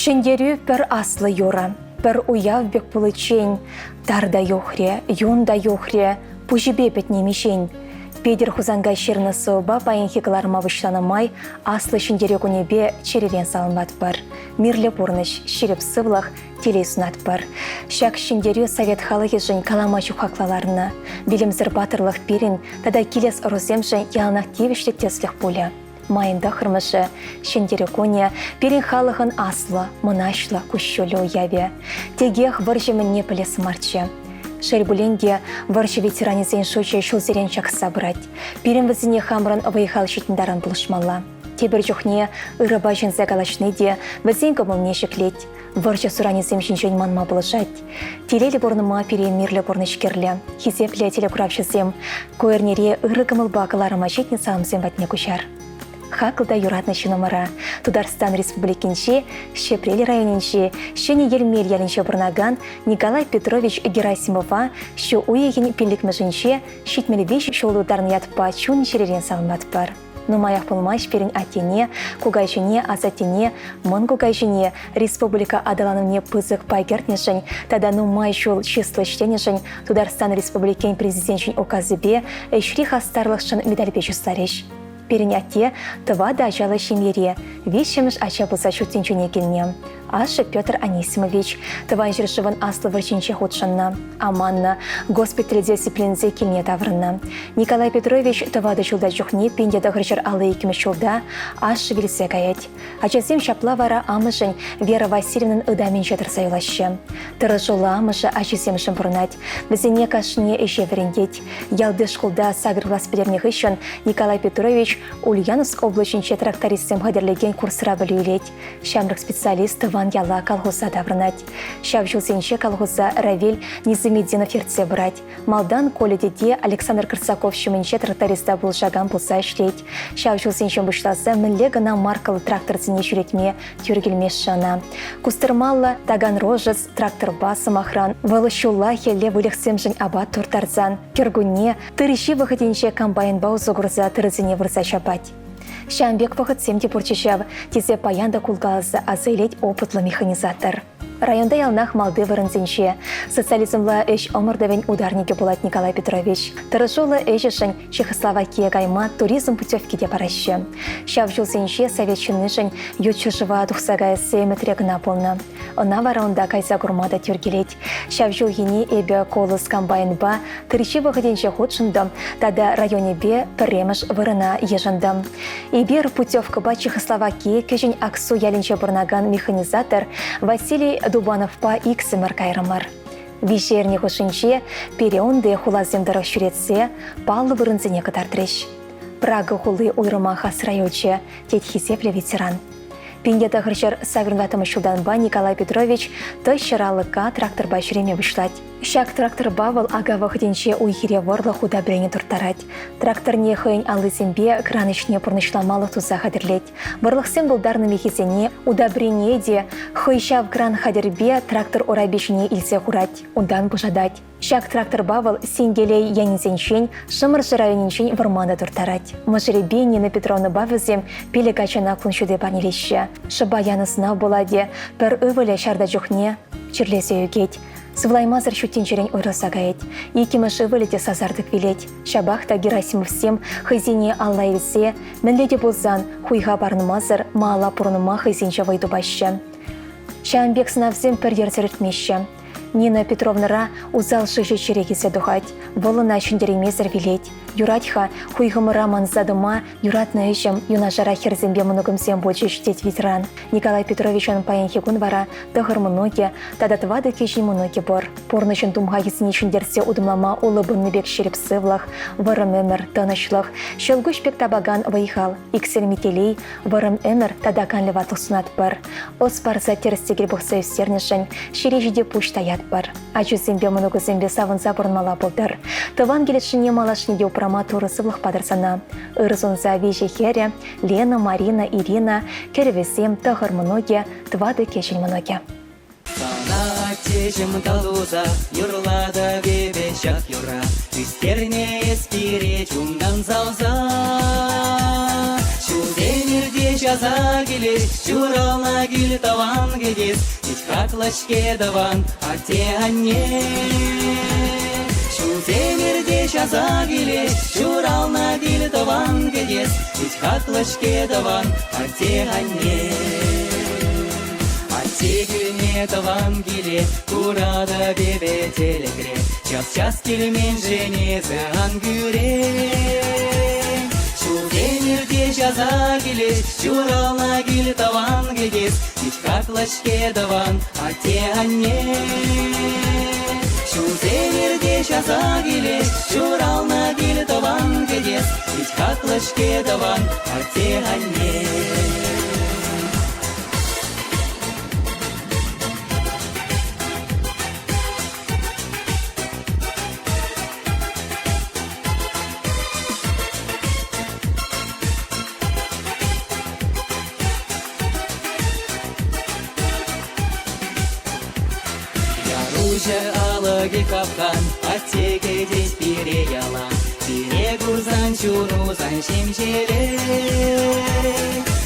Шендерю пір аслы юра, пір уяв бек пулычень, тарда юхре, юнда юхре, пужибе петне мишень. Педер хузанга шерны сыба паенхи кыларма вышланамай, аслы шендерю кунебе черерен салынбат пір. Мирлі пурныш, шереп сывлах, телей сунат пір. Шак шендерю совет халығы жын калама чухаклаларына. Билімзір батырлық перін, тада келес ұрызем жын ялнақ тевішлік теслік пуля. Майында хырмышы, шендері коне, перен халығын аслы, мұнашлы, күшшілі уяве. Тегех варжымын не пілесі марчы. Шербуленде варжы ветеранезен шучай шулзерен чақса бұрат. Перен візіне хамрын выйхал шетіндарын бұлышмалла. Тебір жүхне ұрыба жынза галашны де візен көмілне шеклет. Варжы суранезем жынжын манма бұлышат. Телелі бұрныма перен мирлі бұрнышкерлі. Хизеплі теле күрапшызем. Көернере ұры кымылба кыларыма жетне салымзем ватне күшар. Хақылда юратны шынымыра. Тударстан республикинше, Шепрели районинше, шені елмел ялінше бұрнаган Николай Петрович Герасимова, шу уеген пелікмі шитмелебеш шолударны ятпа чун шеререн салынат бар. Нумаях пылмаш перен атене, кугайшыне, азатене, мон кугайшыне, республика адаланымне пызык пайгертнешін, тада нумай шул числыштенешін, Тударстан республикин президентшін оказыбе, эшри хастарлықшын медальбеші стареш. Перенятте тыва да ажалы шемере, вещеміш ача бұлса шутсенчуне келне. Ашы Петр Анисимович, тыван жүршівін аслы варчинче худшынна. Аманна, госпиталь дисциплинзе келне таврынна. Николай Петрович тывады жылда жүхне пендеді ғыржыр алы екімі жылда ашы вилсе гаять. Ачасем шапла вара амышын Вера Васильевнын ыдамен жетір сайылашы. Тыры жылы амышы ачасемшін бұрнат. Бізіне кашыне еше верендет. Ялды школда сагыр власпелерне ғышын Николай Петрович Ульяновск облачинче трактористем ғадерлеген курсыра білуелет. Шамрық специалист Ван яла колхоза даврынать. Шав жылсенче колхоза Равель Низамеддинов ерце брать. Малдан коледеде Александр Крысаков шуменче тракториста был жаган пулса ишлеть. Шав жылсенче бұшласы мінлегіна маркалы тракторцыне жүретме тюргелме шана. Кустырмалла Таган Рожес трактор басым охран. Валышулахе левылексем жын абат туртарзан. Кергуне тырыши выходенче комбайн баузу гурза тырызыне вырза шабать. Шамбек вахытсем депурчешав, тезе паянда кулгалысы азайлет опытлы механизатор. Районда ялнах малды вырынзенче. Социализмла эш омырдавен ударнике булат Николай Петрович. Тырышулы эшешін Чехословакия гайма туризм путевки де парашы. Шав жылсенче советчынышын ютчышыва тухсагая сейметре гына полна. Она вараунда кайса гурмада тюргелет. Шав жылгене эбе колыс комбайнба тырыши выходенче худшындым, тада районе бе піремыш вырына ежындым. Ибер путевка ба Чехословакия кежін аксу ялінче бұрнаган механизатор Василий Дубановпа иксімір кайрымыр. Вишерне хушинче переонде хулаземдары шүретсе, палы вырынзене катартреш. Прага хулы уйрыма хасрайоче, тетхизепле ветеран. Пиндета хырчар сагрынватымы шулданба Николай Петрович тойшыралыка тракторба жүреме вышлать. Шак тракторба вал ага вахденче уйхире ворлы худа брене туртарать. Трактор не хыйн алызембе кранычне пурнышламалы туза хадерлет. Варлықсен булдарны мехизене удабрене де хыйшав кран хадербе трактор орабешіне илсе хурать, удан бужадать. Шак тракторба вал сингелей янизенчен, шымыр жырайыненчен варманда туртарать. Мажыребе Нина Петровна бавызем пеле качана клуншуде банилище. Шыба янысына боладе, пір өвілі шарда жүхне, чирлесе өгет. Сывлаймазыр шүттенчерен ойраса гаять. Екіміш өвіліде сазардық вилет. Шабахта Герасимов сем хызине алла елсе, мінледе болзан хуйға барнымазыр маала пұрныма хызинче вайду башы. Шамбек сынавзем пір ерзірітмеші. Нина Петровнара узал шыжы черегесе духать, волына шындеремезір вилет. Юратха хуйгымыра манзадыма юратны эшім юнажара херзембе мұнығымзем больше ждет ветеран. Николай Петровичын паянхи күн вара дығыр мұноге, тадатвады кеші мұноге бор. Порнышын тумға есіне шындерсе удымлама улыбынны бек шеріп сывлах, варым өмір, тынышлық, шылгүш бек табаган вайхал, иксел метелей, варым өмір тадакан леватлық сунат бар. Ос барза терістегел бұқса өстернішін, шережеде пуштаят бар. Ачузембе мұнығызембе савынза бұрынмала болдар. Тыван келетшіне малашнеде упрама турысывлық падырсана. Үрзунза вежі хере, Лена, Марина, Ирина, керевесем тағыр мұноге, твады кешін мұноге. Сана тежім талуза, юрлада бебе шақ юра, үстерне еспире чунган зауза. Шу демирде жаза келес, журална кил таван кедес, ич хаклашке даван, ате анне. Шу демирде жаза келес, журална кил таван кедес, ич хаклашке даван, ате анне. Ате күлне таван келе, курада бебе телекре, час келмен женезі ангюре. Демирде жаза келес, журална кил таван кедес, ич хаклашке даван, ате анне. Шу демирде жаза келес, журална кил таван кедес, ич хаклашке даван, ате анне. Уже алыгы капкан, аттеге дес бире ялан, бире гурзан чунузан шемшеле.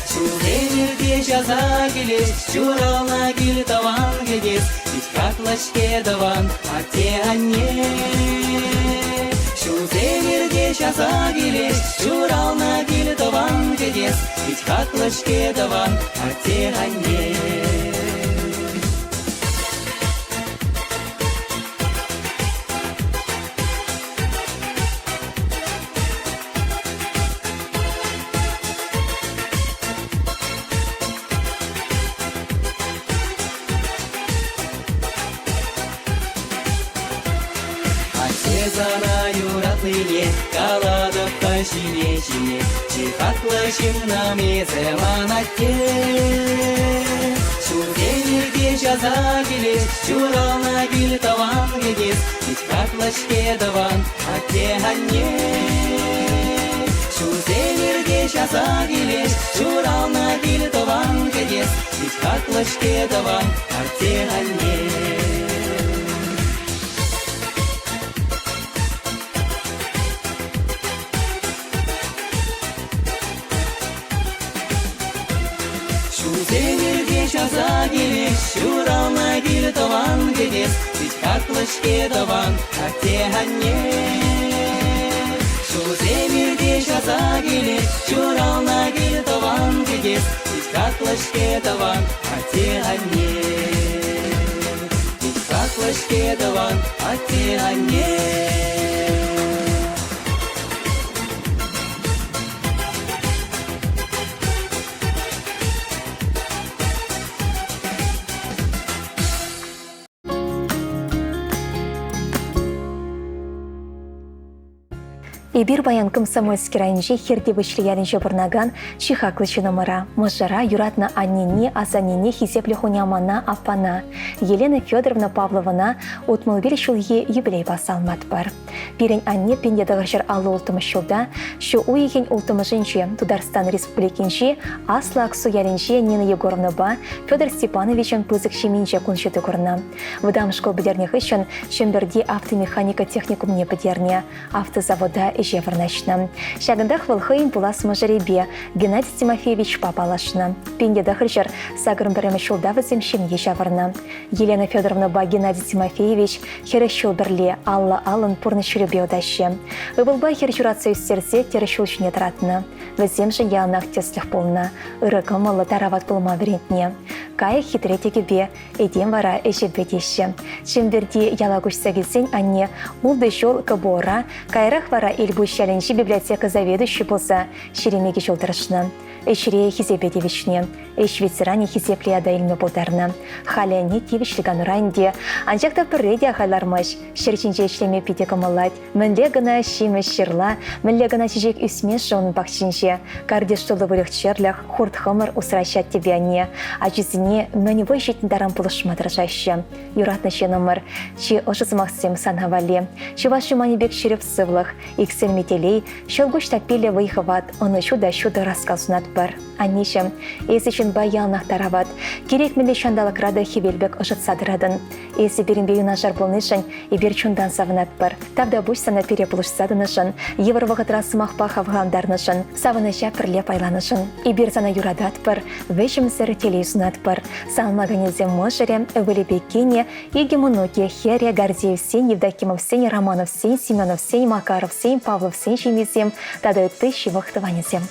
Шу демирде жаза келес, журална кил таван кедес, ич хаклашке даван, ате анне. Шу демирде жаза келес, журална кил таван кедес, ич хаклашке даван, ате анне. Зана юратлыне, каладыққа жине-жине, чихаклышым намезе манатте. Шу демирде жаза келес, журална кил таван кедес, чихаклышке даван, ате анне. Шу демирде жаза келес, журална кил таван кедес, чихаклышке даван, ате анне. Демирде жаза келес, журална кил таван кедес, ич хаклашке даван, ате анне. Шу демирде жаза келес, журална кил таван кедес, ич хаклашке даван, ате анне. Ич хаклашке даван, ате анне. Эбир баян комсомольский районже херде вычлиялин жабырнаган чихаклычы номера. Мыжара юратна аннене, азанене хизепле хунямана апана. Елена Федоровна Павловна утмылбир шулге юбилей басалмат бар. Пирень анне пендедагыржыр алы ултымы шулда, шу уйген ултымы жинче Тударстан Республикинче Асла Аксу ялинче Нина Егоровна ба Федор Степановичен пызык шеминче куншеты курна. Выдам школ бедерних ищен шемберде автомеханика техникумне бедерне, автозавода жевырнашна. Шагындах вылхыйын булас мыжыребе Геннадий Тимофеевич папалашна. Пендедагыржыр сагырым бірімі шулда візім шемге жавырна. Елена Федоровна ба Геннадий Тимофеевич херещул бірле Алла Алын пурны шүребе одашы. Үбілбай херчурация үстерзе терещул шүне таратына. Візем жын ялнақ теслих болна. Үрігі мылы тарават болма верентне. Кая хитретеге бе, еден вара эжебе деші. Шемберде ялагушса келсен анне улды жол кабора, кайрах вара Эльбущалинчи библиотека заведующий болса шеремеге жолдырышны. Эшіре хизепе девичне, эш ветеране хизепле ада илме болдарна. Халяне девичліган ранде, анжақта пірреде ағайлармаш, шерчинже ешлеме пиде кымылад, мінле гына шимеш шырла, мінле гына жежек үсмеш жоғын бақшинже, кардештолы вылық черлях, хурт хымыр усращат тебяне, а жүзіне не мэневой житін дарам пулышмадыр жаще. Юратныше номер, чи ожызмақсем санавали. Чи ваши манебек шереп сывлых, иксен метелей, шелгуш тапеле выйхыват, оны шуда рассказунат бар. Аннишем, езішін баялнақ тарават, керек меле шандалық рады хевелбек ожытсадырадын. Есі берінбе юнажар болнышын, ебер чундан савынат бар. Тавда буш сана перепулышсадынышын, евр вағытрасы мақпа хавғандарнышын, савыныша пірлеп айланышын. Ибер сана юрадат бар, вешім сірі телейсунат бар. Салмаганезе мышыре, вылебекене, егемонокия, херия, Гордеев сен, Евдокимов сен, Романов сен, Семенов сен, Макаров сен, Павлов сен, Шемизем, тадают тысячи вахтыванезем.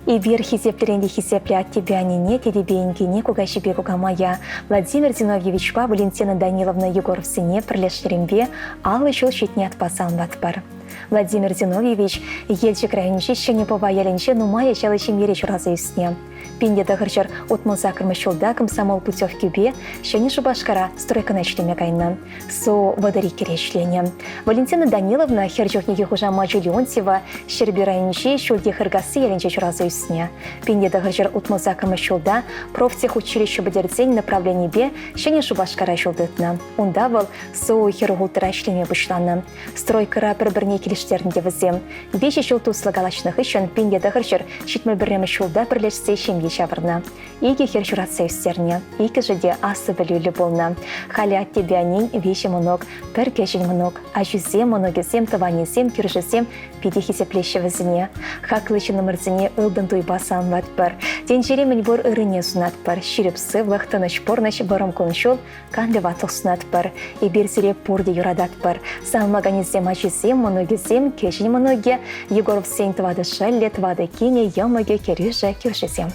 Ибир хизептеренде хизеплят тебя не теребенькине кугашибе кугамая. Владимир Зиновьевичка, Валентина Даниловна Егоров сыне прилештерембе, алы шел щитне отпасан ватпар. Владимир Зиновьевич елчик районче Шенепова яленче нумая чалычем ере чуразы үстіне. Пенде дағырчар отмылза кірмішілда комсомол путевкебе шені Шубашкара стройканачлеме кайны. Со вадари керешлене. Валентина Даниловна херчокнеге хужама Леонтьева Щерби районче шулде хыргасы яленче чуразы үстіне. Пенде дағырчар отмылза кірмішілда профтехучилище бедердзень направление бе шені Шубашкара шулдытны. Унда был со хиргултыра шлеме бұшланы. Стройкара бір-бірне келіштерінде візем. Беші шулту слагалашных үшін пенде дағырчар шитмі бірремі шулда бірлешсе шемге шавырны. Иге херчуратсы үстерне, иге жеде асы білулі болны. Халі атте бәнен веші мұнок, бір кешін мұнок, а жүзем, мұногезем, таванезем, күржізем, педе хесеплеші візіне. Хақлычы нөмірзіне ұлдын туйбасан ват бір. Денжері мен бұр үріне сунат бір. Ширіпсы, вақтыныш порныш бұрым коншол, канды ватлық сунат бір. И берзіре пұрды юрадат бір. Салмаганезем, ажызем, мұногезем, кешін мұноге, Егоров сен твады шәлі, твады кене, ямыге кережі күржізем.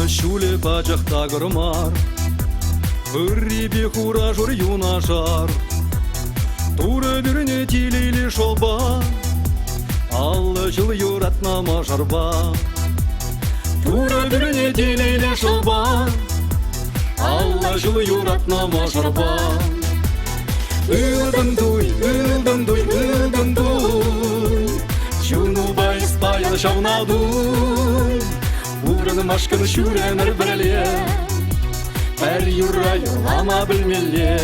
Шуле бачақта көрмар, үрребе хура жор юнашар. Туры дүріне телейлі шолба, аллы жыл юратна мажарба. Туры дүріне телейлі шолба, аллы жыл юратна мажарба. Үлдім дуй, үлдім дуй, үлдім дуй, чуну байс баян шауна дуй. Урын машкын шүренір біріле, әр юра юлама білмеле.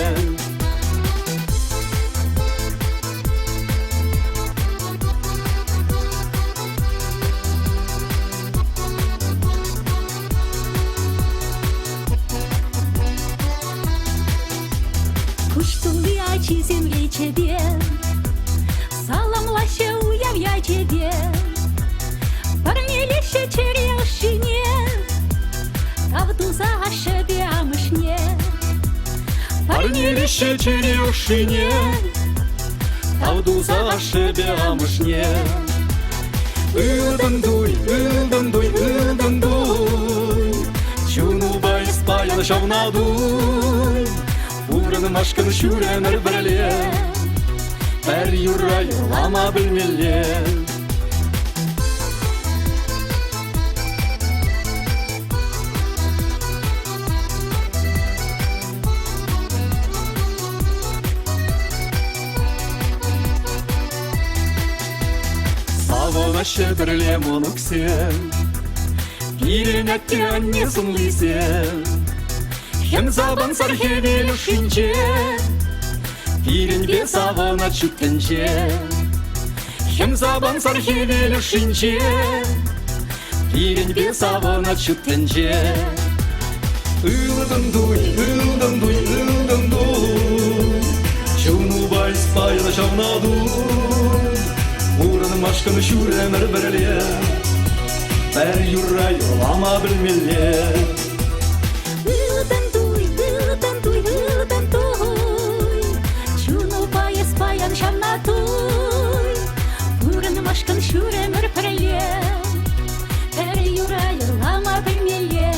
Пуштулы ачи земле чебе, саламлаще уявья чебе. Парнелище черешине, тавду за шебе амышне. Парнелище черешине, тавду за шебе амышне. Үлдім дуй, үлдім дуй, үлдім дуй, чуну байс баян шауна дуй. Урын машкын шүренір біріле, әр юра юлама білмеле. Савонаще бірле мұнықсен, пиренетте анне сынлысен. Хем забан сархевел шинче, пиренбе савона чүттенче. Хем забан сархевел шинче, пиренбе савона чүттенче. Үлдім дуй, үлдім дуй, үлдім дуй, чуну байс баян шауна дуй. Урын машкын шүренір біріле, әр юра юлама білмеле. Үлдім дуй, үлдім дуй, үлдім дуй, чуну байыс баян шамна дуй. Урын машкын шүренір біріле, әр юра юлама білмеле.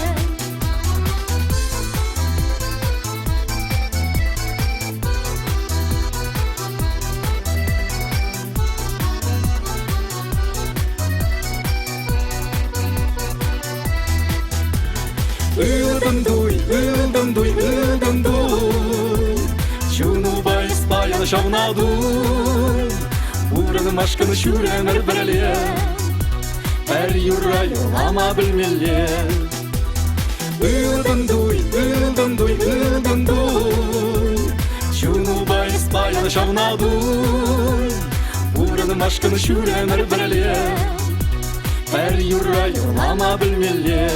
Үлдім дуй, үлдім дуй, үлдім дуй, чуну байс баян шауна дуй. Урын машкын шүренір біріле, әр юра юлама білмеле. Үлдім дуй, үлдім дуй, үлдім дуй, чуну байс баян шауна дуй. Урын машкын шүренір біріле, әр юра юлама білмеле.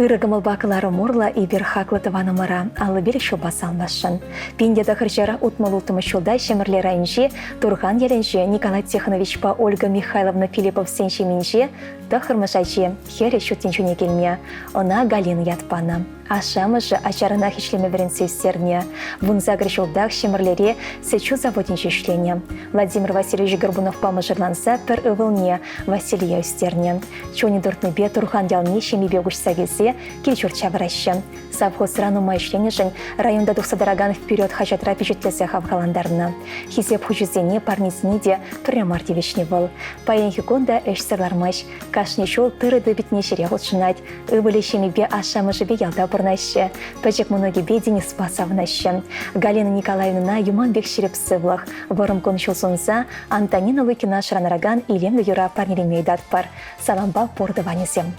Ирыгымыл бакылары мурла и берхаклы тыванымыра, алы бер шубасан башын. Пенде дахыржара утмал утымы шулда шемірле райынже, Турган еленже, Николай Тихонович па Ольга Михайловна Филиппов сеншеменже, дахырмышаче, хере шутенчуне келме, она Галина ятпана. Ашамыжы ачарына хишлеме верен сөйстерне. Вунза грешулдах шемерлере сечу заводин чешлене. Владимир Васильевич Горбунов памыжырланса пір ывылне Василия үстерне. Чони дұртныбе Турхан ялне шеми бегушса келсе келчур чавыраща. Совхоз рану майшленежін районда дұқсадараган вперед хачатра печетлесе хавхаландарына. Хизеп хучузене парнесіне де турямартевичне был. Паянхи конда эш сырлармаш. Кашне шол тырыды бітне шере ғылшынать. Ывыле шемебе ашамыжы бе ялда бұрнашы. Пәчек мұноге бе Денис Спасовнашы. Галина Николаевна Юманбек шереп сывлық. Вырым коншыл сонса Антонина Лукина шранараган илемді юра парнелемейдат пар. Саламба пордыванесем.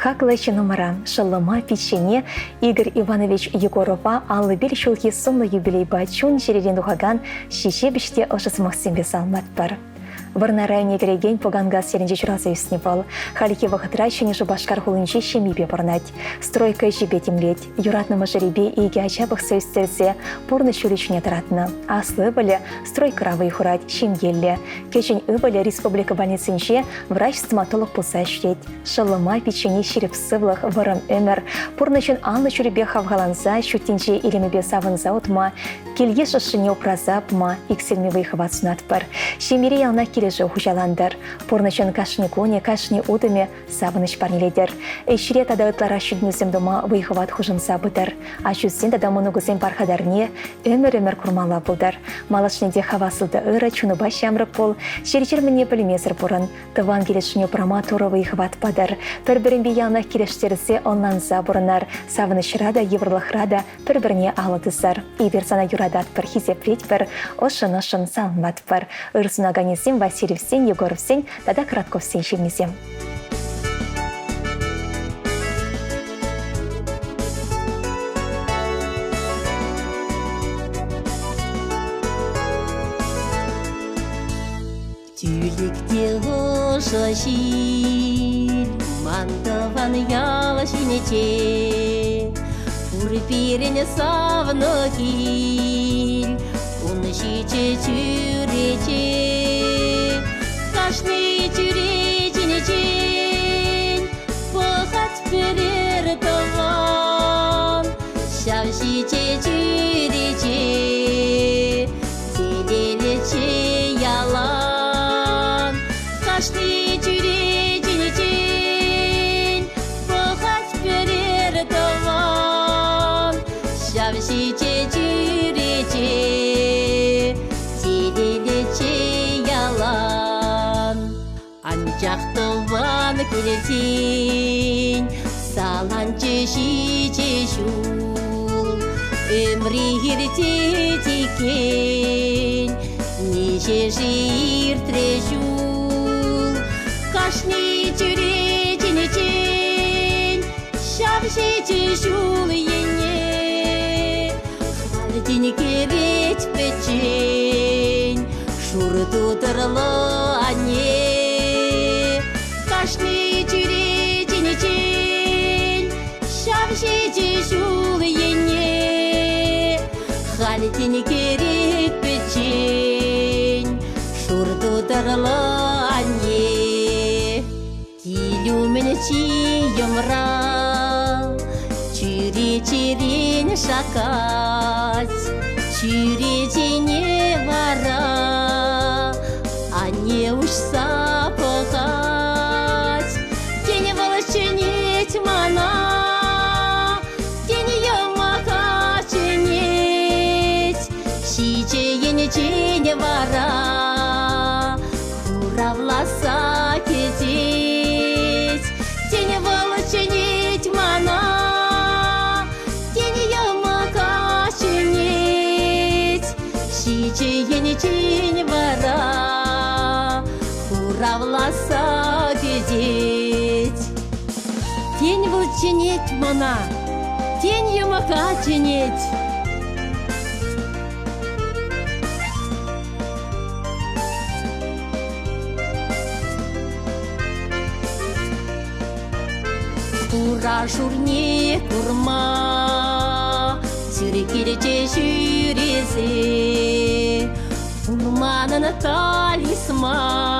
Хаклачы номера шаллама печене Игорь Иванович Егорова аллы бел шулхи сумлы юбилей бачун жеререн духаган шише біште ошыс Максим салмат бар. Варна районе кереген поганга серенже чуразы үсіне бол. Халики вақытра шенежі башкар хулынче шемебе барнать. Стройка жебе темлет. Юратнымы жеребе иге ачабық сөйстерсе пурны шүречіне таратны. Аслы бөлі стройка равы хурать шемгелі. Кечен үбілі республика больницынше врач-стоматолог пулса шрет. Шалыма печене шереп сывлық варым өмір. Пурнычын анлы шүребе хавгаланса шүттенче илемебе савынса отма. Келге шышыне опразапма икселме выхыват сунатпар. Шемере ялна кележі хужаландар. Порнычын кашны коне, кашны удыме сабыныш парнеледер. Эшіре тада ытлара шүднізім дома выхыват хужынса бұдар. А жүзден тада мұнығызен пархадарне өмір-өмір күрмала бұлдар. Малашнеде хавасылды ыры чуны баш ямрып бол. Шерчер мне полимезір бұрын. Тыван келешіне прама торы выхыват падар. Бір-бірінбе ялна келештерісе онланса бұрынар. Савынышрада, еврлықрада бір-біріне алыдызар. Иверсана юрадат бір хизеплет бір, ошын-ошын салмат бір. Ырсын аганесен, Васильевсен, Егоровсен, тада Кратковсен шемезем. шашир мантован ялашинече урпирене савно кил уншиче чурече кашни чуреченечен похать перер таван шавшиче чурече зелелече ялан кашни чуреченечен похать перер таван шавшиче чурече зелелече ялан анчақтылван келетен саланчы шиче шул өмрі ерте текен неше жир трешул кашни чуреченечен шавшиче шул ене халдин керет печен шур тутырлы ане кашни чуреченечен шавшиче шул ене халдин керет печен шур тутырлы ане килюмен чиемра чуречерен шакать чуречене вара ане уж сапогать тень волоченеть мана тень ямака ченеть шичеене чене вара уравласа кететь тень волоченеть мана тень ямака ченеть шичеене чене вара уравласа кететь тень волченеть мана тень ямака ченеть Ура шурне курма сюрекерече шюрезе урманын талисман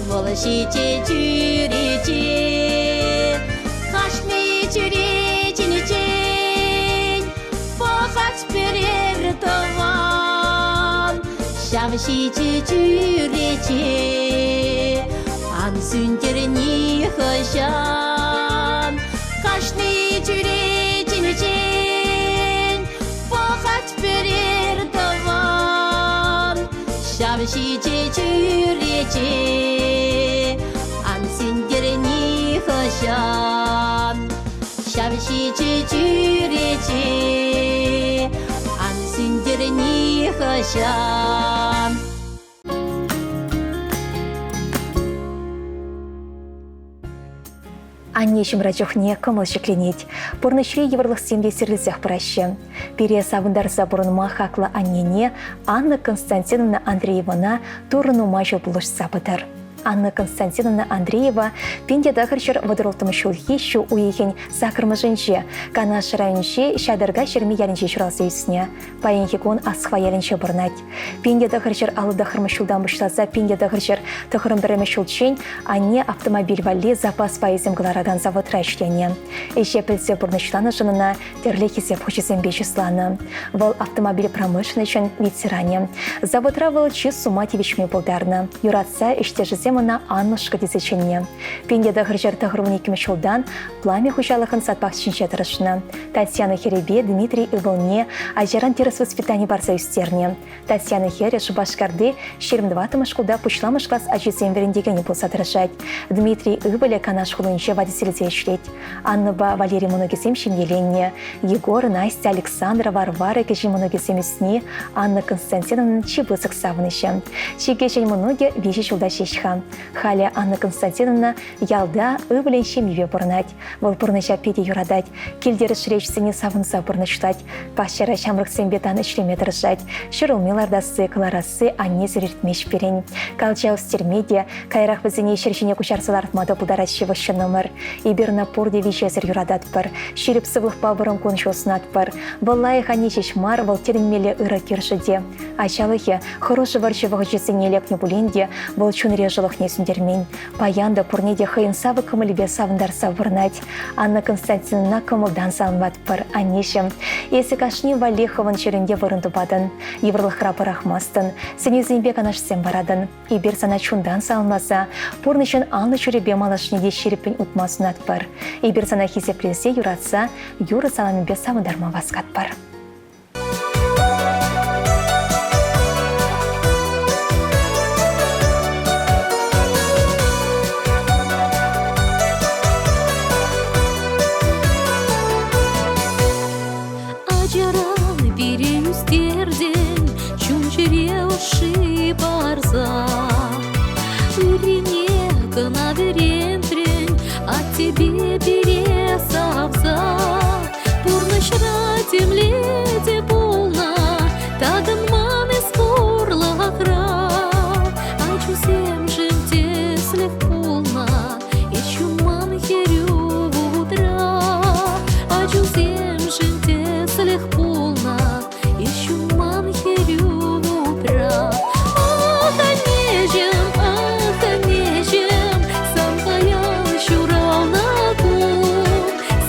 волошиче чурече кашни чуреченечен похать перер таван шавшиче чурече ан сүнтерни хышан кашни чуреченечен похать перер таван шавшиче чурече ан сүнтерни хышан шавшиче чурече ан сүнтерни хышан Анне шымрачухне кымыл шекленет. Порнышли еврлых семье серлізях праще. Пере савындарса бұрынма хақлы Аннене Анна Константиновна Андреевна турыну мажу бұлыш сапыдыр. Анна Константиновна Андреева пенде дағыршыр водырылтымы шулхи шу уехен сақырмы жынше, кана шырайынше шадырға шерми ялінше шыралсы үсіне. Пайынхи кон асқва ялінше бұрнат. Пенде дағыршыр алы дағырмы шулдан бұшласа, пенде дағыршыр тұғырым бірімі шулчен, анне автомобиль валли запас пайызым ғылараган заводра ішлене. Эше пілсе бұрнышланы жынына терлі хесеп хүшесен бешісланы. Вол автомобиль промышленный ветеране. Заводра вол чиз суматевичме болдарны. Юратса іште жизем на Аннушка десеченне. Пенде дағыржыр тағырын екімі шылдан пламя хұшалықын сатпақ чинше тұрышны. Татьяна Херебе, Дмитрий Иволне, ажаран теріс воспитание барса үстерне. Татьяна Хереш башкарды 22-тымы шкулда пұшламыш класс ажесен верендегені болса тұрышать. Дмитрий Иволе канаш хулынше водителізе ішлет. Анныба Валерий Моногесем шемеленне. Егор, Настя, Александра, Варвара кежі Моногесем үсіне, Анна Константиновна чебысық савынышы. Чеге жен Моноге вежі шулда шешха. Халя Анна Константиновна ялда ывленще миве бурнать. Вол бурныша педе юрадать. Килдері шречсіне савынса бурныштать. Пашчара шамрық сенбетаны шлеметр жать. Шырылмелардасы, кларасы, анне зірертмеш берен. Калчау стермедия, кайрақ бізіне шершіне кучарсылар мады бұдаращы ващы номер. Иберна порде вишезір юрадат бар. Шеріп сывлық бабырым кончоснат бар. Валлайық ане шешмар, вал терінмелі ыры кершіде. Ачалығы, хорошы варчывығы жесіне лекне бұленде, вал чунре жылық не сүндермен. Паянда пурнеде хайын савы кымылбе савындар савырнать. Анна Константиновна кымылдан салынбат бар, анешім. Есі кашни Валеховын черінде вырынды бадын. Еврлық рапы рахмастын. Сенезінбек анашсен барадын. Ибер сана чундан салынмаса, пурнышын алны чуребе малашнеде шеріппен утмасын бар. Ибер сана хесеплесе юратса, юры саламынбе савындарма васкат бар. Тебе пересавза, пурнышра темлете полна, таган маны спорла хра, а чусем жемте слег полна, и чуман херю утра, а чусем жемте слег полна, и чуман херю утра. Ах, анежем, сам паял щурал на кул,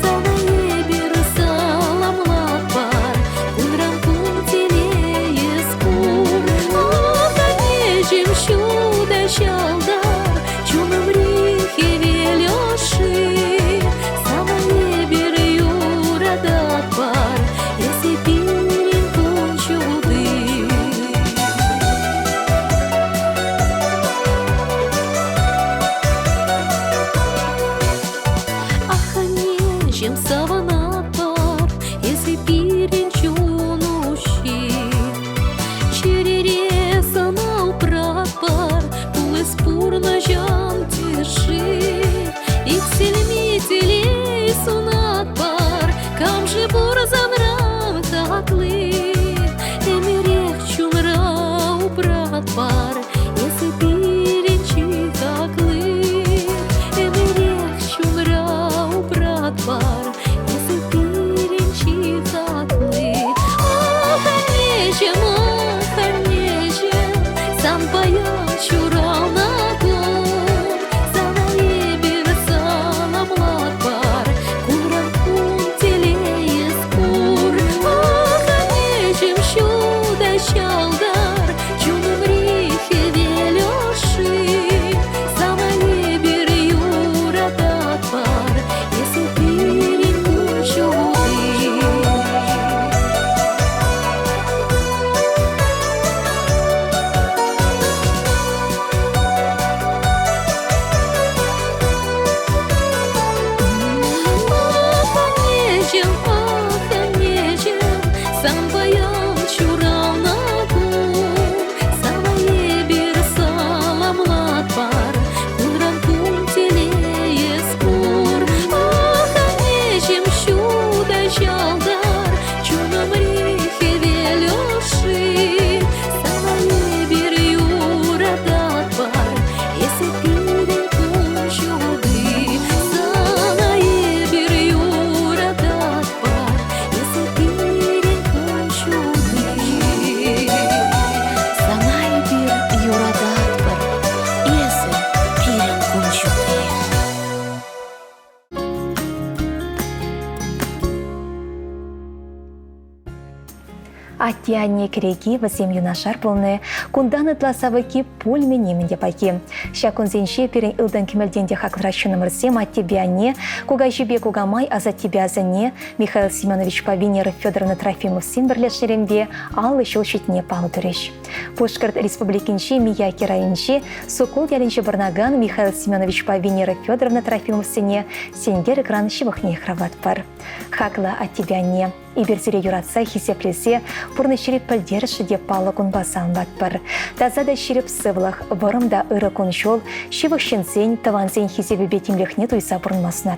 самое берсалам лапар, кунрам кун телее спор. Ах, анежем щуда щалдар, чумам рихе велёши, самое бер юрадат пар, если пирин кун чуды. Чем саванат пар, если пирин чунущи, черере санал прат пар, пулы спурно жан тиши, их сельмителей сунат пар, кам же бурзан рам таклы, эмерех чунра убрат пар, если пирин чихаклы, эмерех чунра убрат пар, если пирин чихаклы. Ах, анежем, сам паял чурал на кун, самое берсалам лапар, кунрам кун телее спор. Ах, анежем щуда щалдар, чумам рихе велёши, самое бер юрадат пар, если пирин кун чуды. Ах, анежем, сам паял чурал на кун, самое берсалам лапар, кунрам кун телее спор. Ах, анежем щуда щалдар, чумам рихе велёши, самое бер юрадат пар, если пирин кун чуды. Самое бер юрадат пар, если пирин кун чуды. Самое бер юрадат пар, если пирин кун чуды. Атьяне кереги васем юнашар полны, кунданы тласавыки пульме немінде паки. Шакун зенше перен илдан кемелденде хаклращуным рсем от тебя не, куга жибе кугамай, а за тебя за не, Михаил Семенович Павинер Федоровна Трофимов симберле шеремде, ал еще щитне пал туреш. Пушкарт республикинче Мияки районче, Сокол ялинче Барнаган Михаил Семенович Павинер Федоровна Трофимов сене, сенгер экран щевахне храват пар. Хакла от тебя не. иберсире юратса хисеплесе, пурны ширип пальдерши деп палы кунбасан батпыр. Тазада ширип сывлах, вырымда ыры куншол, шивых шинсен, тавансен хисебе бетимлехне туйса бұрынмасын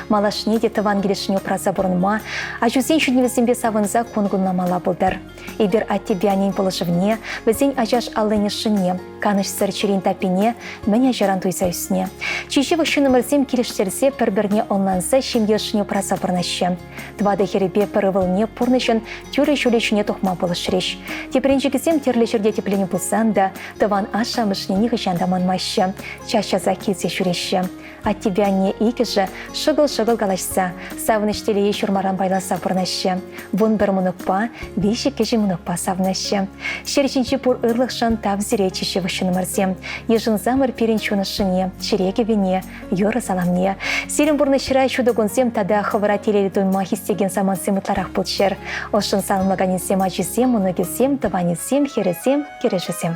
Малашне де таван келешіне праса бұрынма, а жүзен шүдневесенбе савынза кунгуннамала бұлдар. Ибер атте бианин полышывне, бізен ажаш алынешіне, каныш сыр черен тапине, мәне жаран туйса үсіне. Чешевых шынымырзем келештерсе пір-бірне онланса шемгешіне праса бұрнашы. Твады херебе пірывылне пұрнышын тюрі шөлешіне тұхма болышыреш. Теперенжігізем терлешерде теплені бұлсан да, таван ашамышне нехышандаманмашы, чашаза келсе шүреші. Атте бианне икіжі шығыл-шығыл қалашса, савыныштелее шурмаран байласа бұрнашы. Вон бір мұнықпа, бейші кежі мұнықпа савнышы. Шерчінші пұр ұрлықшын тавзіре чешевых шынымырзем. Ежін замыр перенчунышыне, шереге вене, йоры саламне. Сирен бұрны шырай шудығынсем тада хывыра телелі дойма хистеген самансем ұтларақ бұлшыр. Ошын салмағанесем ажысем, мұнығызем, таванесем, хересем, керешесем.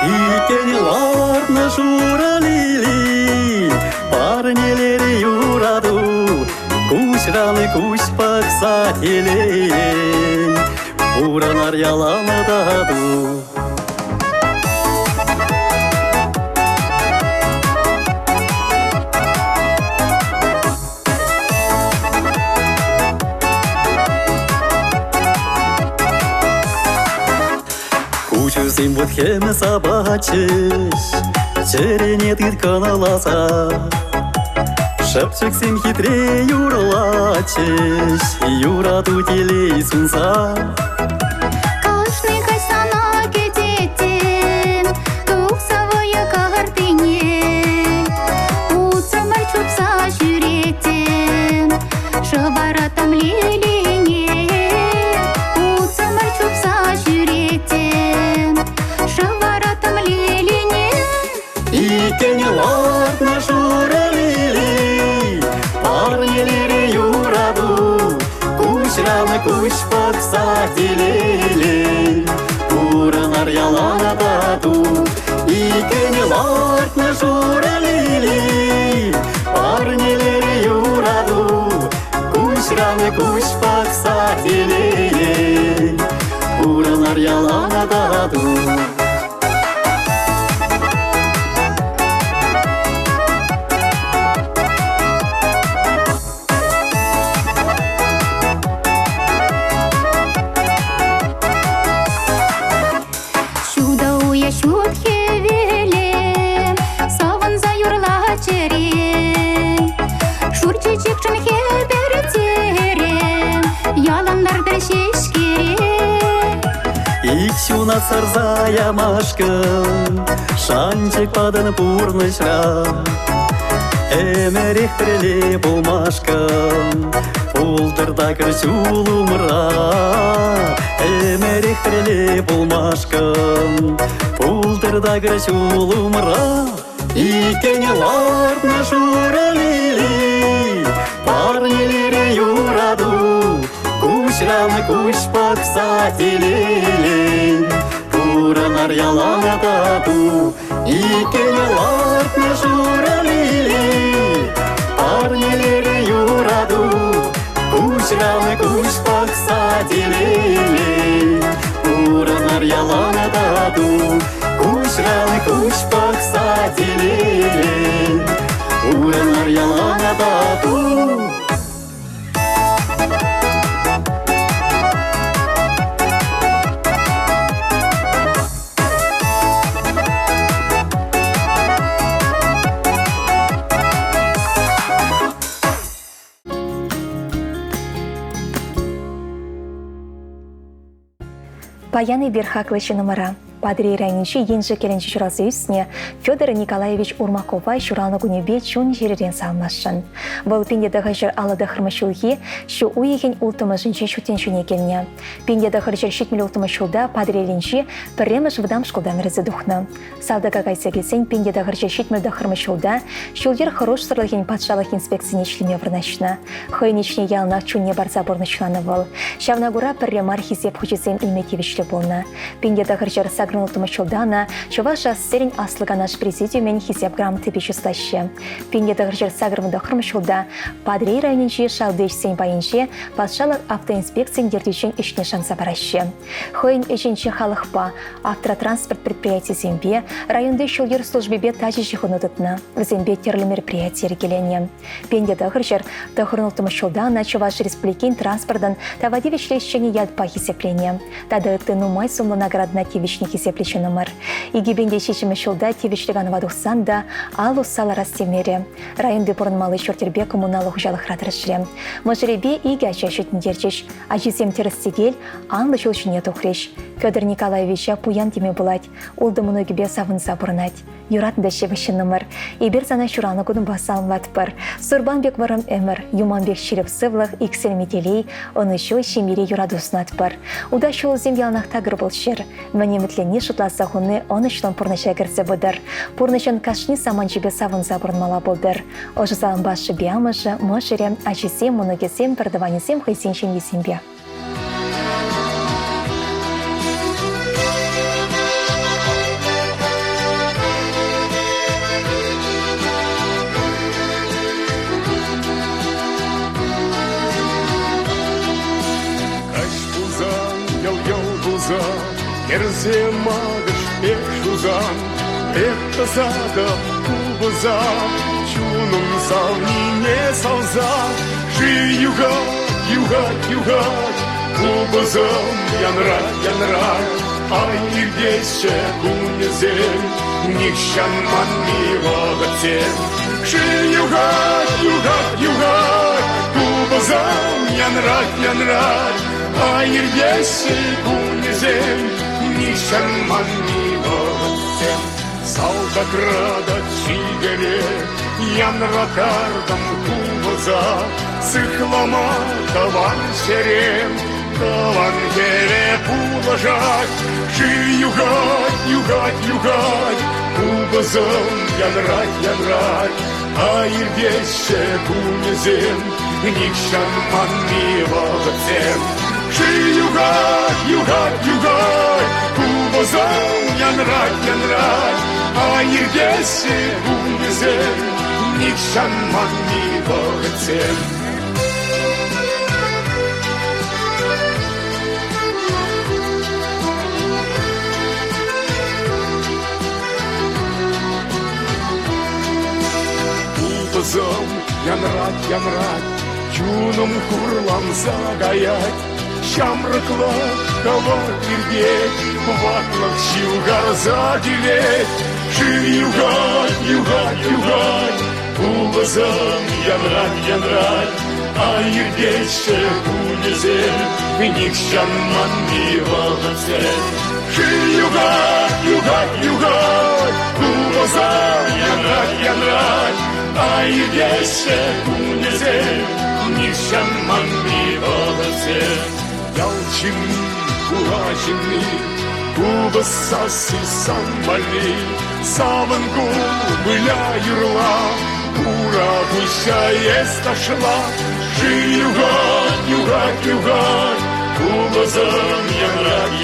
Икенеларны журалили, парнелері юраду, кучраны куч паксателен, уранар яланы даду. Кучусим вот хеме собачиш, черене тыткана лаза. Шапчыксим хитре юрлачиш, юраду телей сунса. Кашны кайсана кететен, тухсавая картине. Уцамар чупса жүретен, шыбаратам лелине. Уцамар чупса жүретен, шыбаратам лелине. Икенеларны журалили, парнелері юраду, кучраны куч паксателен, уранар яланы даду. Икенеларны журалили, парнелері юраду, кучраны куч паксателен, уранар яланы даду. Иксюна сарзая машкын, шанчик падын пурнышра. Эмерих преле булмашкын, пулдырда кірчулумра. Эмерих преле булмашкын, пулдырда кірчулумра. Икенеларны журалили, парнелері юраду, кучраны куч паксателен, уранар яланы даду. Икенеларны журалили, парнелері юраду, кучраны куч паксателен, уранар яланы даду. Кучраны куч паксателен, уранар яланы даду. Паяны Берхаклычы номера. Падри райничи енжі келенчі жұрасы үстіне Федор Николаевич Урмакова жұраны күнебе чун жеререн салмашын. Бұл пендедағы жыр алады қырмышылғы шу уйеген ұлтымышынче шутен шуне келіне. Пендедағы жыр шетмел ұлтымышылда падри райничи пірреміш вдам шқылдан різі дұхны. Салдыға қайса келсен пендедағы жыр шетмелді қырмышылда шулдер хорош сырлығын патшалық инспекцияне шлеме вырнашына. Хойничне ялнақ чунне барса бұрнышланы бұл. Шавнагура пірремар хизеп хүчесен иметевішлі болна. Пендедағы жыр сагрыныл тумачылдана, чуваш ассерин аслыга наш президиумен хисеп грамм тепечустаще. Пенде дагыржер сагрымында хырмышылда, Падрей районинчи шалдыш сен байынче, патшалык автоинспекциян дердючен ишне шанса бараще. Хойн эженче халықпа, автотранспорт предприятие зембе, районды шылгер службебе тажи хунутытна, в зембе терлі мероприятие регелене. Пенде дагыржер, дагырыныл тумачылдана, чуваш республикин транспортдан тавадивичлещене ядпа хисепление. Тады тынумай сумлы наградна тивичне хисеплече номер. Игибенде шешімі шылда тивичліган вадухсанда, алу сала растемере. Районды бұрынмалы шортербе коммуналы хужалық радырышле. Можеребе иге ачашетін дерчеш, ажизем терістегел, анлы жылшыне тухреш. Федор Николаевича пуян теме булать, улды многибе савынса бұрынать. Юратында шевішін номер. Ибер зана шураны күнін басалын ватпыр. Сурбанбек варым әмір, Юманбек шеріп сывлық, иксел метелей, оны шо шемере юрадуснатпыр. Уда шол землянақ тагыр бұл шер. Мәне мүтлені шытласа хуны оны шлон пұрныша кірсе бұдыр. Пұрнышын кашни саман жібе савынса бұрынмала бұлдыр. Ожы залын башы биамышы, мошере, ачисем, мұнығесем, бірдіванесем, хайсеншен есембе. Керзе мағыш пек жузан, пек тазада кубыза, чуным завнине салза, жи югать, кубызам янрать, ай ирдеше кунезем, никшан манми вағатем. Жи югать, кубызам янрать, ай ирдеше кунезем, Нишан манни вовсем, Салдакрада чигаре, Ян ракардам кубаза, Сыхлама таван шерем, Таван гере пулажак, Жи югать, Кубазам янрать, А ирдеше кунезем, Нишан манни вовсем, Жи югать, Кубазам янрать, А ирдеше кунезем, Никшан манни вовсем. Кубазам янрать, Юным хурлам загаять, Шамрыкла кого терпеть, ватлах щилгар заделеть. Жи югать, кубазам янрать, А ирдеше кунезем, Никшан манни вовсем. Жи югать, кубазам янрать, А ирдеше кунезем, Никшан манни вовсем. Ялчины, куражины, кубасасы самбали, Савангу была юрла, Ура гуся есташла. Жи югать, кубазам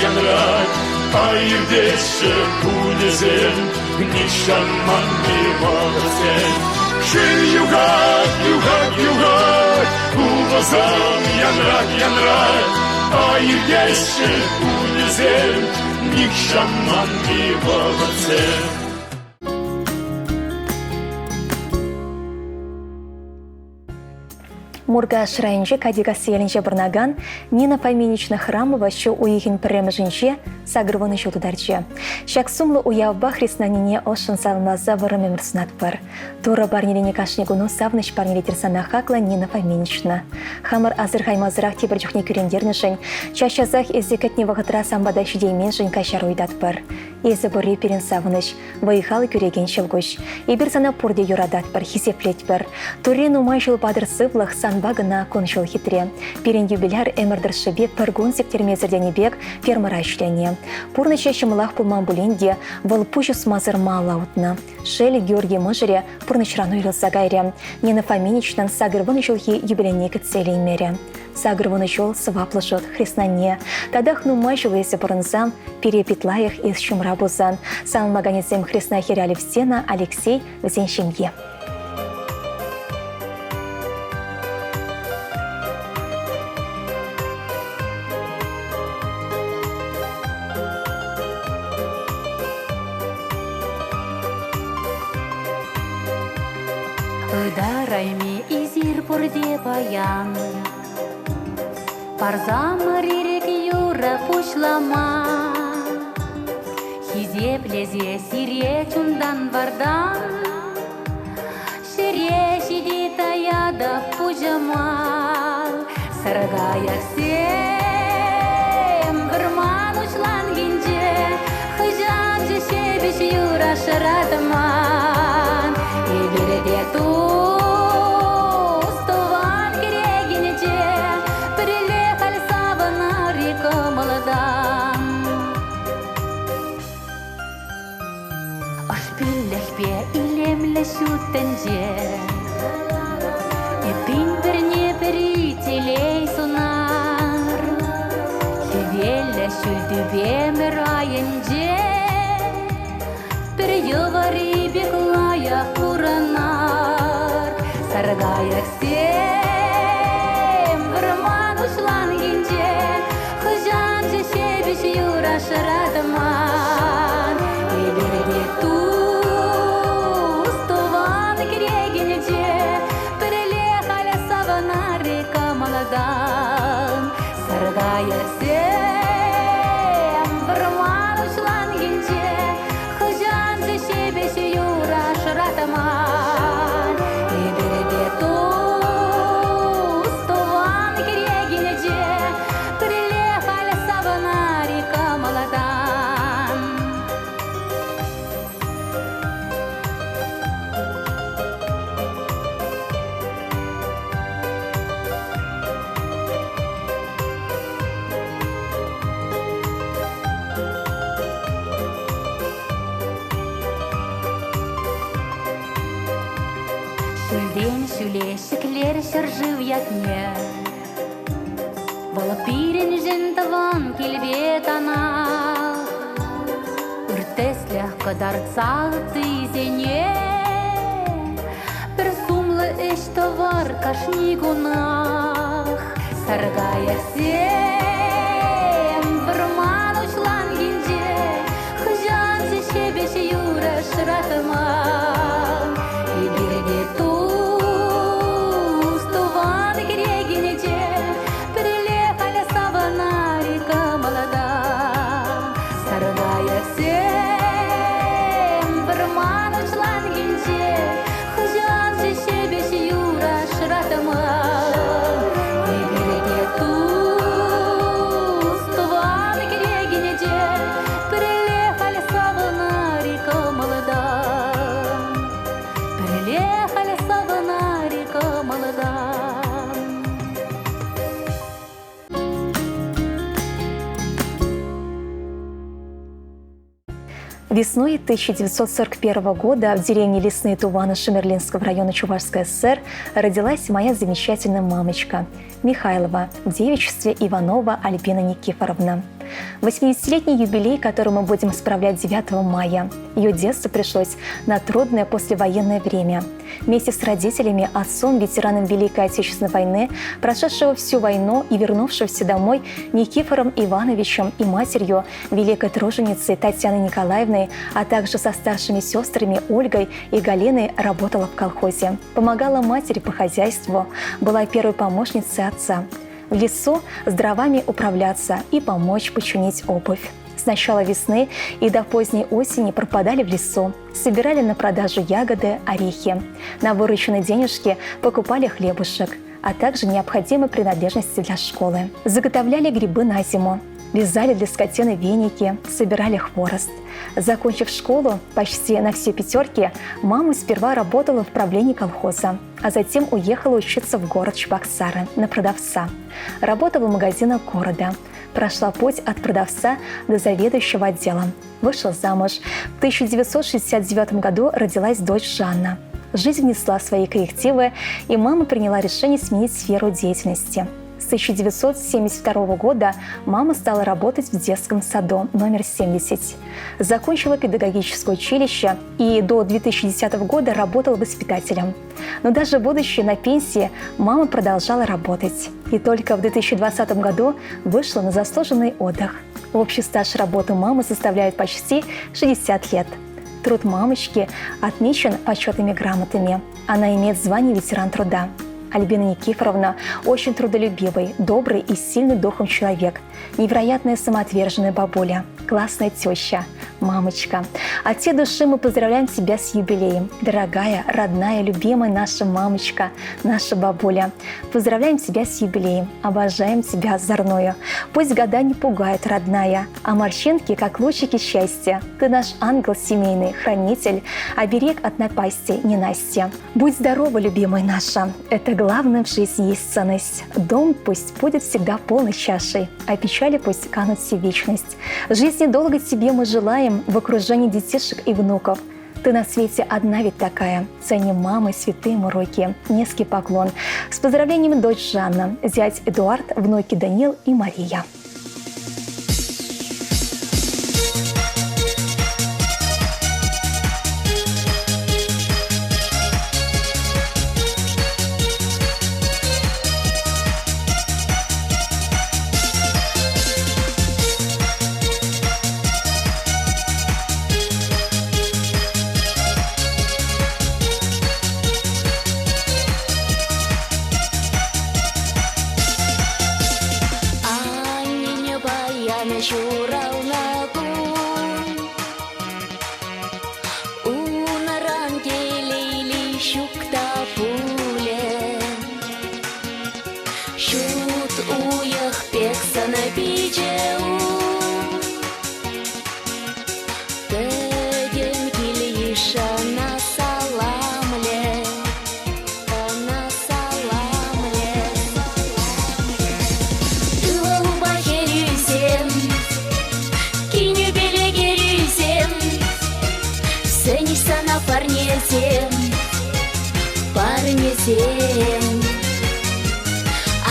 янрать, А ирдеше кунезем, Никшан манни вовсем. Жи югать, кубазам янрать, А ирдеше кунезем, Никшан манни вовсем. Мургаш районче кадига селенче бұрнаган Нина Фоминична Храмова шу уйхин премежинче сагрываны шутударче. Шак сумлы уявба хриснанине ошын салмаза вырым эмірсінатпыр. Тура барнеліне кашнегуну савныш барнеле терсана хакла Нина Фоминична. Хамыр азыр хаймазырақ тебір жүхне күрендернішін, чашазах езекетне вағытра самбада шудеймен жын кашар уйдатпыр. Езі бұры перен савыныш, вайхалы күреген шылгуш. Ибір сана пурде юрадатпыр, хисеплетпір. Турен умай жыл бадыр сывлық санбагына коншыл хитре. Перен юбиляр эмірдір шыбе піргун сектермезірдені бек фермара ішлене. Пурныча шымылақ пулман бұленде выл пұжыс мазыр малаутны. Шелі Георгий Мыжыре пурнычрану үйрілса гайре. Нина Фоминичнан сагырвын жылхи юбиленне кітселі имере. Сагрывуны жол сваплышот хриснане. Тадах нума жулесе порынзам, перепетлаях из чумрабузан. Сам маганецем хрисна херяли в стена Алексей в Зенщемье. Ыдарайме изир порде баян, Парзам рирек юра пушлама, Хизе плезе сире чундан вардан, Шире шиди таяда пужамал, Саргаяк сем вырман учлан гинже, Хыжан же шебеш юра шаратаман, И береде тустован керегинече, Прилехали сабана река молодан. Аш пиллехпе илемле шутенже, И пин перне перителей сунар, Хевелле шульдубе мираенже, Переговори беглая уранар, Саргаяк сем вырман ушлан гинже, Хыжан же шебеш юра шаратаман, И береге тустован керегинече, Перелехали савана река молодан, Саргаяк сем вырман ушлан гинже, Хыжан же шебеш юра шаратаман, И береге тустован керегинече, Прилехали савана река молодан. Шүлден шүлешіклер шыржыв ятне, Волопирен жын таван келбет ана, Үртеслях кадарцал тызене, Бір сумлы эш товар кашни гунах, Саргаяк сем вырман учлан гинже, Хыжан же шебеш юра шыратыман, И береге тустован керегинече, Прилехали савана река молодан, Саргаяк сем вырман учлан гинже, Хыжан же шебеш юра шыратыман, И береге тустован керегинече, Прилехали савана река молодан, Прилехали савана река молодан. Весной 1941 года в деревне Лесные Туваны Шемерлинского района Чувашской ССР родилась моя замечательная мамочка Михайлова в девичестве Иванова Альбина Никифоровна. 80-летний юбилей, который мы будем справлять 9 мая. Ее детство пришлось на трудное послевоенное время. Вместе с родителями, отцом, ветераном Великой Отечественной войны, прошедшего всю войну и вернувшегося домой Никифором Ивановичем и матерью, великой труженицей Татьяной Николаевной, а также со старшими сестрами Ольгой и Галиной работала в колхозе. Помогала матери по хозяйству, была первой помощницей отца. В лесу с дровами управляться и помочь починить обувь. С начала весны и до поздней осени пропадали в лесу, собирали на продажу ягоды, орехи. На вырученные денежки покупали хлебушек, а также необходимые принадлежности для школы. Заготовляли грибы на зиму, вязали для скотины веники, собирали хворост. Закончив школу почти на все пятерки, мама сперва работала в правлении колхоза, а затем уехала учиться в город Чебоксары на продавца. Работала в магазинах города. Прошла путь от продавца до заведующего отделом. Вышла замуж. В 1969 году родилась дочь Жанна. Жизнь внесла свои коррективы, и мама приняла решение сменить сферу деятельности. С 1972 года мама стала работать в детском саду номер 70. Закончила педагогическое училище и до 2010 года работала воспитателем. Но даже будучи на пенсии, мама продолжала работать. И только в 2020 году вышла на заслуженный отдых. Общий стаж работы мамы составляет почти 60 лет. Труд мамочки отмечен почетными грамотами. Она имеет звание ветеран труда. Альбина Никифоровна очень трудолюбивый, добрый и сильный духом человек, невероятная самоотверженная бабуля, классная теща, мамочка. От всей души мы поздравляем тебя с юбилеем, дорогая, родная, любимая наша мамочка, наша бабуля. Поздравляем тебя с юбилеем, обожаем тебя озорную. Пусть года не пугают, родная, а морщинки, как лучики счастья. Ты наш ангел семейный, хранитель, оберег от напасти, ненастья. Будь здорова, любимая наша, это главное в жизни есть ценность. Дом пусть будет всегда полной чашей, а печали пусть канут все в вечность. Жизни долго тебе мы желаем в окружении детишек и внуков. Ты на свете одна ведь такая. Ценим мамы, святые уроки. Низкий поклон. С поздравлениями дочь Жанна, зять Эдуард, внуки Даниил и Мария.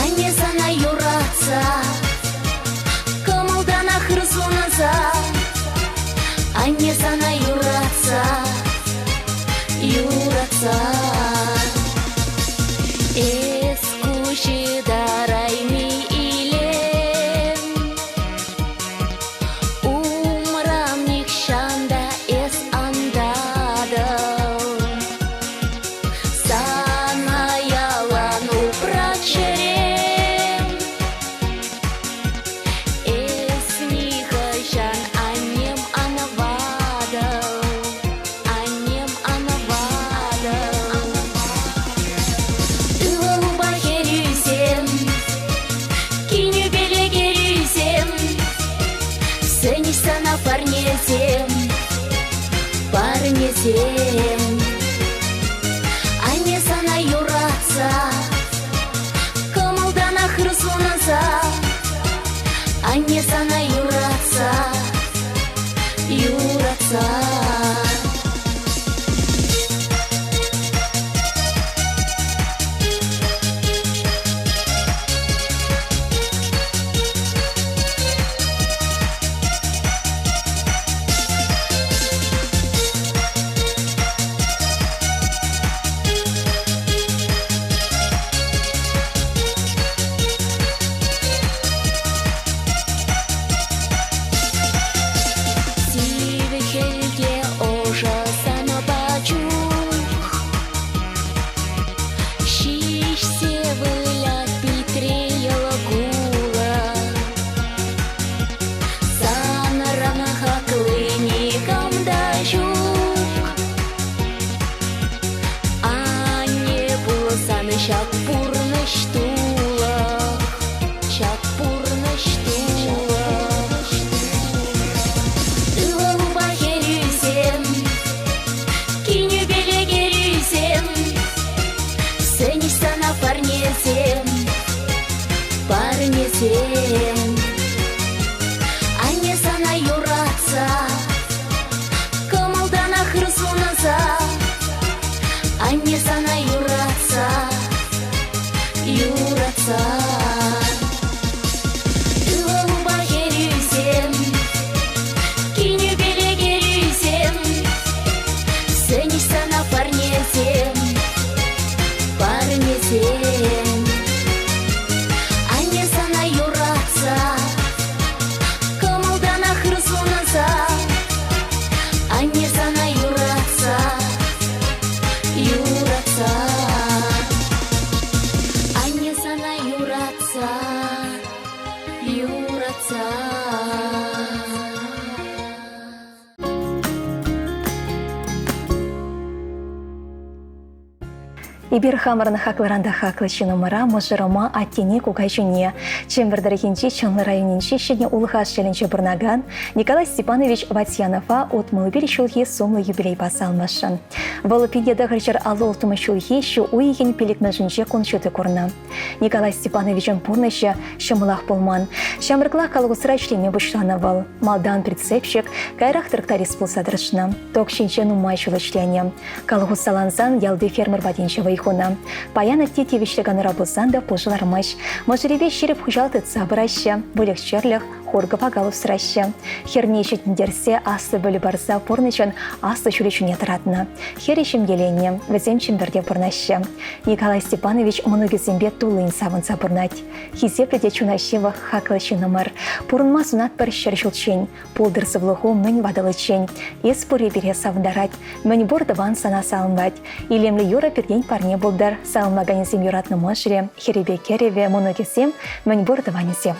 Ане sana юратса, кымылдана хырзуназа. Ане sana юратса, юратса. Эскучи дарайми илем, умрам никшанда эс андадал. Парнетем, ане sana юратса, кымылдана хырзуназа. Ане sana юратса, юратса. Парнетем, ане sana юратса, кымылдана хырзуназа. Ане sana юратса, юратса. Ибир хамырын хакларанда хаклычы номера мыжырыма аттене кугайжуне. Чембердерхинчи Чанлы районинчи шене улхаш челенче бурнаган Николай Степанович Ватьянова от мылыбир шулхи сомлы юбилей басалмашын. Волопедеда грчер алол тумы шулхи шу уйген пеликмежинче кончуты курна. Николай Степановичем пурныша шамылах пулман. Шамырклах калгусра члеме бушлановал. Малдан прицепщик кайрах тракторист пулсадрышна. Ток шинче нумай шулычлене. Калгусаланзан ялды фермер вадинче вайхуна. Паяна тетевишлеган рабузан да пожылармаш. Можеребе шереп хужалты цабыраща. Булек черлях хорга пагалу сраща. Хернейші тіндерсе асы бөлі барса порнычын асы шүречуне таратна. Херещем елене, віземчем бірде порнаща. Николай Степанович многізембе тулын савынса порнать. Хизепреде чунащева хаклычы номер. Пурынма сунат бір шершілчен. Пулдырсы влуху мэнь вадалычен. Ес пуре бере савындарать. Мэнь бордаван сана салынбать. Илемлі юра пердень парне болдар. Салынмаганезем юратны мышре. Херебе кереве многізем мэнь бордаванезем.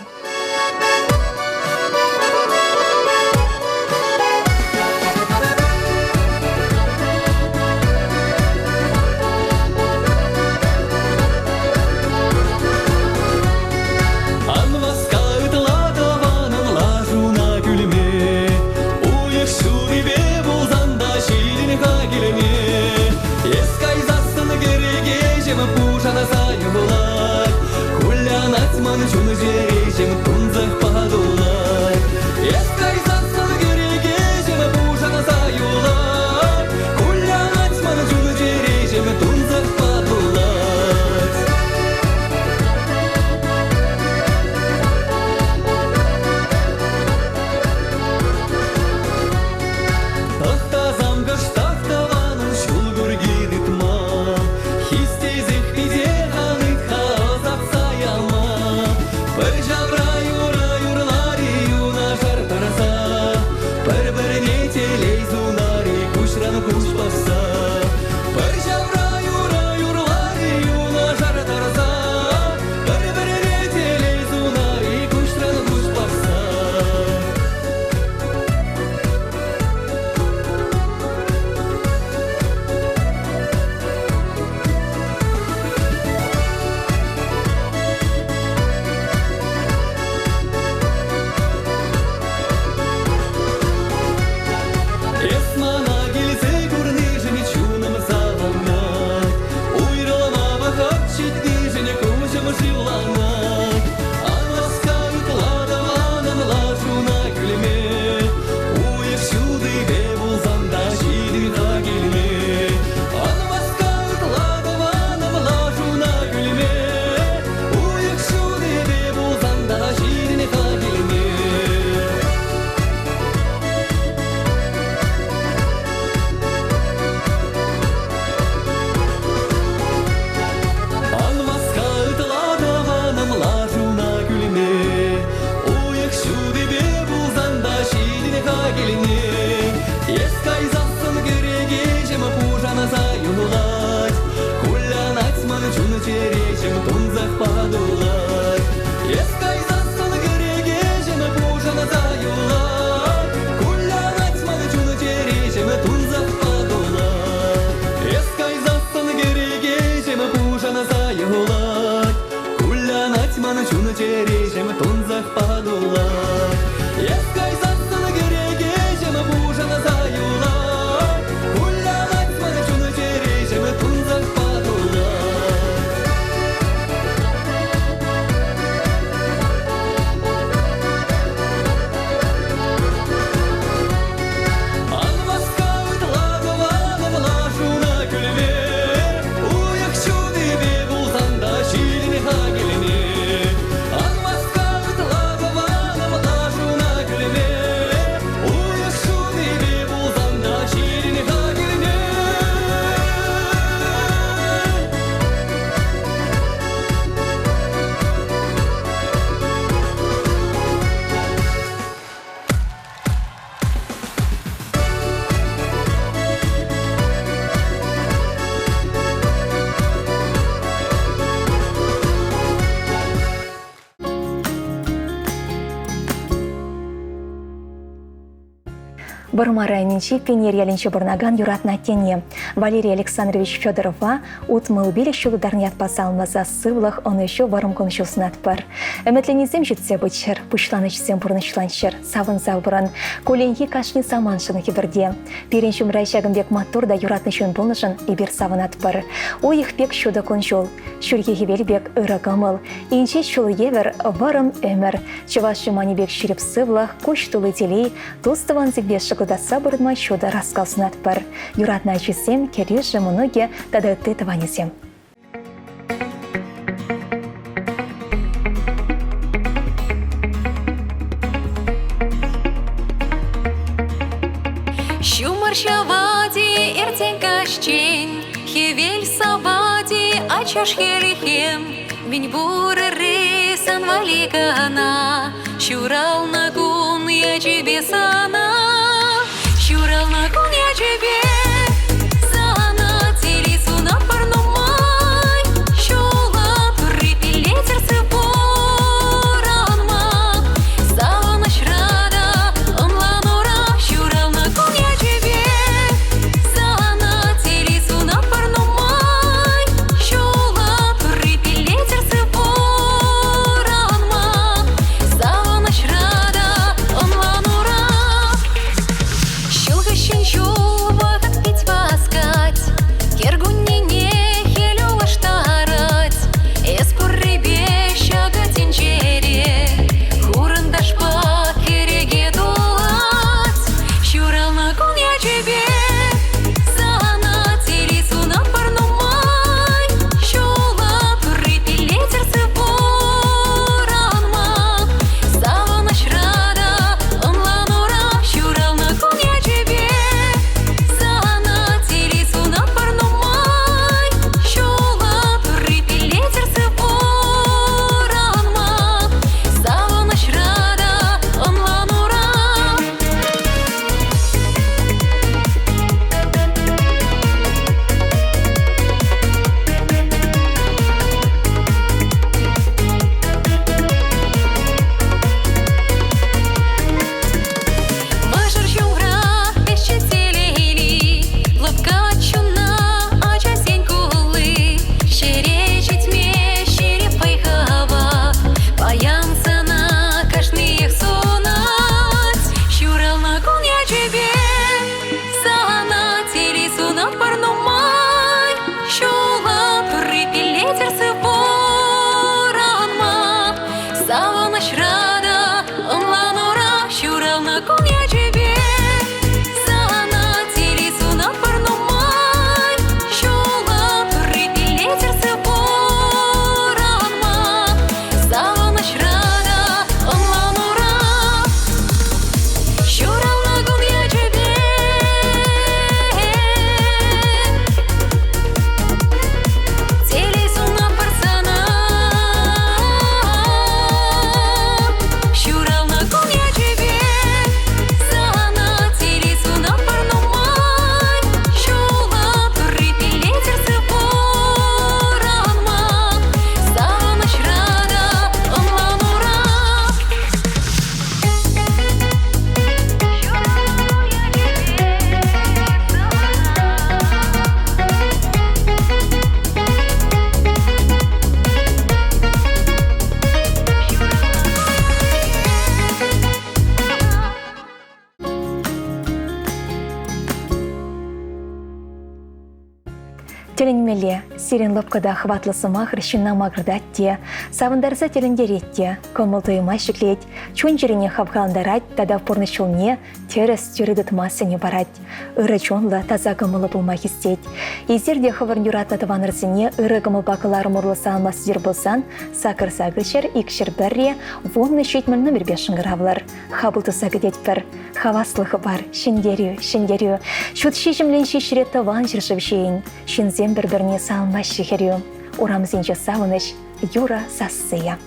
Шуны жережем Бармарайнинчи пенер ялинче бурнаган юратна тене. Валерий Александрович Федорова утмылбилик шулударнят пасалмаза сывлах он еще варым кончуснат пар. Эметленизем житсе бычыр, пучланычсем бурнычланчыр, савын завбыран, коленьи кашни саманшын хиберде. Пиренчум райшагымбек матур да юратны чун болнышын ибир савынат пар. Уих пек шуда кончул, шурге хивелбек ырагамыл, инче шул евер варым өмір. Чывашы манибек ширіп сывлах, куш тулы телей, тустыван зигбеш шықылдаса бұрынма шуда раскалсынат пар. Юратна чесем, кереш жымыноге, тада ты таванесем. Шумар шавади эртен кашчен, хевель савади ачаш херихем, бень буры ресан валикана, щурал нагун я тебе сана, щурал нагун я тебе сана, телесу на парну май, щула припилетер цепоранма, сава наш рада, он ланура, щурал нагун я тебе сана, телесу на парну май, щула припилетер цепоранма, сава наш рада, он ланура. Щелкащен щуба, как пить воскать, кергуннине хелю лаштарать, эспор рыбеща гатинчере, хурын дашпа кереге дулать, щурал нагун я тебе сана, телесу на парну май, щула припилетер цепоранма, сава наш рада, он ланура, щурал нагун я тебе сана, телесу на парну май, щула припилетер цепоранма, сава наш рада, он ланура. Мажыр жумра пешче телейли, лапка чуна ача сень кулы, щеречить ме щере пайхава, паян сана кашных сунать, щурал нагун я тебе сана, телесу на парну май, щула припилетер цепоранма, сава наш рада, он ланура, щурал нагун я тебе сана, телесу на парну май, щула припилетер цепоранма, сава наш рада, он ланура, щурал нагун я тебе телесу на парсана, щурал нагун я тебе сана, телесу на парну май, щула припилетер цепоранма, сава наш рада, он ланура. Теленмеле, сирен лапкада хватлы сымах рышына мағырдат те, савындарса телендерет те, көмыл тойыма шіклет, чун жеріне хавғаландарат, тада порнышылне, терес түрідіт масыне барат. Үрі чонлы таза көмылы болма хистет. Езерде хавырн юратна таванырсыне, үрі көмыл бақылары мұрлыса алмасы жер болсан, сақыр-сағышыр, икшір бәрре, вонны шетміл номер 5 шыңғыравлар. Хабылты сағыдет бір, хаваслығы бар, шиндерю. Шут шешімлен шешірет таван жүршівшейін, шинзем бір-біріне салма шехерю. Урамзенче сауыныш, юра сассыя.